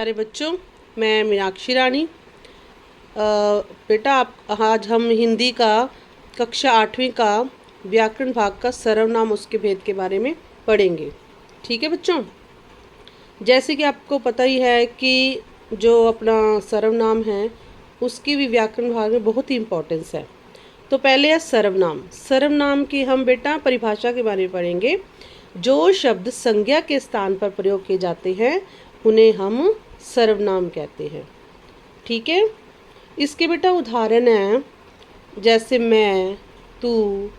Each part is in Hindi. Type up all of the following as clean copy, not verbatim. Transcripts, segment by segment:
प्यारे बच्चों, मैं मीनाक्षी रानी। बेटा आज हम हिंदी का कक्षा 8वीं का व्याकरण भाग का सर्वनाम उसके भेद के बारे में पढ़ेंगे। ठीक है बच्चों, जैसे कि आपको पता ही है कि जो अपना सर्वनाम है उसकी भी व्याकरण भाग में बहुत ही इम्पोर्टेंस है। तो पहले है सर्वनाम। सर्वनाम की हम बेटा परिभाषा के बारे में पढ़ेंगे। जो शब्द संज्ञा के स्थान पर प्रयोग किए जाते हैं उन्हें हम सर्वनाम कहते हैं। ठीक है, इसके बेटा उदाहरण हैं जैसे मैं, तू,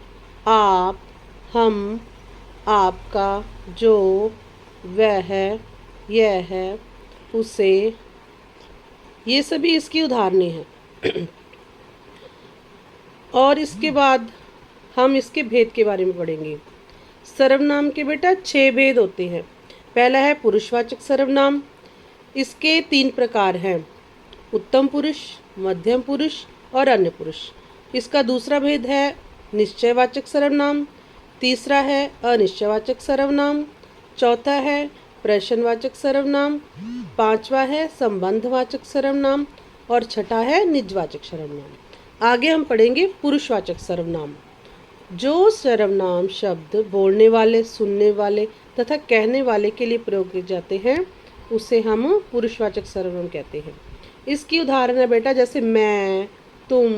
आप, हम, आपका, जो, वह, यह है, उसे, ये सभी इसकी उदाहरणें हैं। और इसके बाद हम इसके भेद के बारे में पढ़ेंगे। सर्वनाम के बेटा 6 भेद होते हैं। पहला है पुरुषवाचक सर्वनाम। इसके 3 प्रकार हैं, उत्तम पुरुष, मध्यम पुरुष और अन्य पुरुष। इसका दूसरा भेद है निश्चयवाचक सर्वनाम। तीसरा है अनिश्चयवाचक सर्वनाम। चौथा है प्रश्नवाचक सर्वनाम। पांचवा है संबंधवाचक सर्वनाम और छठा है निजवाचक सर्वनाम। आगे हम पढ़ेंगे पुरुषवाचक सर्वनाम। जो सर्वनाम शब्द बोलने वाले, सुनने वाले तथा कहने वाले के लिए प्रयोग किए जाते हैं उसे हम पुरुषवाचक सर्वनाम कहते हैं। इसकी उदाहरण है बेटा जैसे मैं, तुम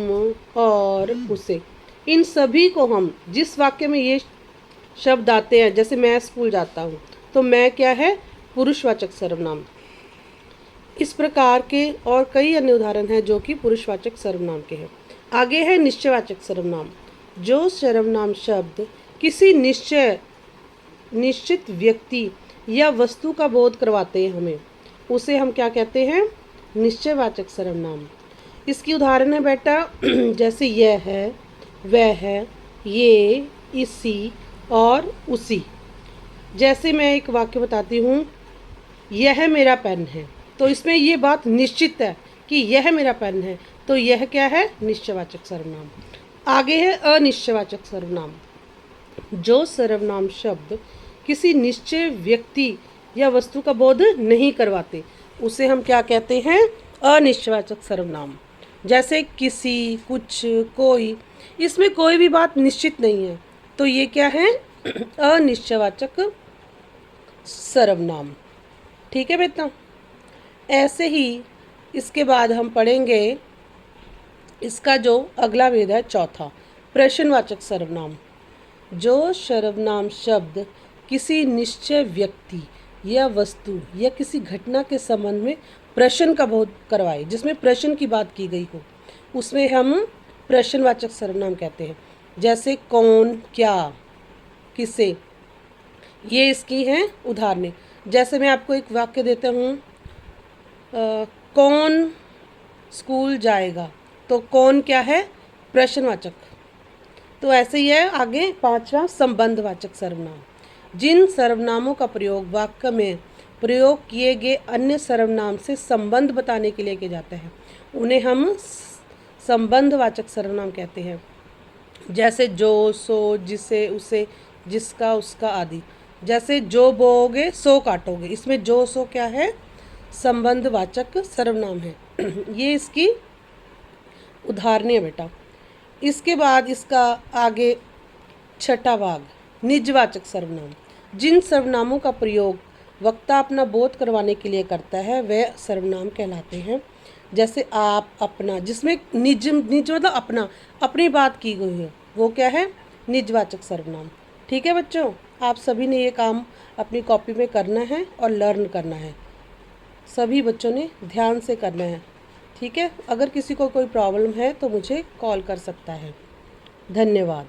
और उसे। इन सभी को हम जिस वाक्य में ये शब्द आते हैं, जैसे मैं स्कूल जाता हूँ, तो मैं क्या है, पुरुषवाचक सर्वनाम। इस प्रकार के और कई अन्य उदाहरण हैं जो कि पुरुषवाचक सर्वनाम के हैं। आगे है निश्चयवाचक सर्वनाम। जो सर्वनाम शब्द किसी निश्चित व्यक्ति या वस्तु का बोध करवाते हैं हमें, उसे हम क्या कहते हैं, निश्चयवाचक सर्वनाम। इसकी उदाहरण है बेटा जैसे यह है, वह है, ये, इसी और उसी। जैसे मैं एक वाक्य बताती हूँ, यह मेरा पेन है, तो इसमें ये बात निश्चित है कि यह मेरा पेन है, तो यह क्या है, निश्चयवाचक सर्वनाम। आगे है अनिश्चयवाचक सर्वनाम। जो सर्वनाम शब्द किसी निश्चय व्यक्ति या वस्तु का बोध नहीं करवाते उसे हम क्या कहते हैं, अनिश्चयवाचक सर्वनाम। जैसे किसी, कुछ, कोई, इसमें कोई भी बात निश्चित नहीं है, तो ये क्या है, अनिश्चयवाचक सर्वनाम। ठीक है बेटा, ऐसे ही इसके बाद हम पढ़ेंगे इसका जो अगला भेद है चौथा, प्रश्नवाचक सर्वनाम। जो सर्वनाम शब्द किसी निश्चय व्यक्ति या वस्तु या किसी घटना के संबंध में प्रश्न का बोध करवाए, जिसमें प्रश्न की बात की गई हो, उसमें हम प्रश्नवाचक सर्वनाम कहते हैं। जैसे कौन, क्या, किसे, ये इसकी हैं उदाहरणें। जैसे मैं आपको एक वाक्य देता हूँ, कौन स्कूल जाएगा, तो कौन क्या है, प्रश्नवाचक। तो ऐसे ही है आगे पांचवा, संबंधवाचक सर्वनाम। जिन सर्वनामों का प्रयोग वाक्य में प्रयोग किए गए अन्य सर्वनाम से संबंध बताने के लिए किया जाता है उन्हें हम संबंधवाचक सर्वनाम कहते हैं। जैसे जो, सो, जिसे, उसे, जिसका, उसका आदि। जैसे जो बोओगे सो काटोगे, इसमें जो, सो क्या है, संबंधवाचक सर्वनाम है। ये इसकी उदाहरणें बेटा। इसके बाद इसका आगे छठा भाग, निजवाचक सर्वनाम। जिन सर्वनामों का प्रयोग वक्ता अपना बोध करवाने के लिए करता है वे सर्वनाम कहलाते हैं। जैसे आप, अपना, जिसमें निज मतलब अपना, अपनी बात की गई है, वो क्या है, निजवाचक सर्वनाम। ठीक है बच्चों, आप सभी ने ये काम अपनी कॉपी में करना है और लर्न करना है। सभी बच्चों ने ध्यान से करना है। ठीक है, अगर किसी को कोई प्रॉब्लम है तो मुझे कॉल कर सकता है। धन्यवाद।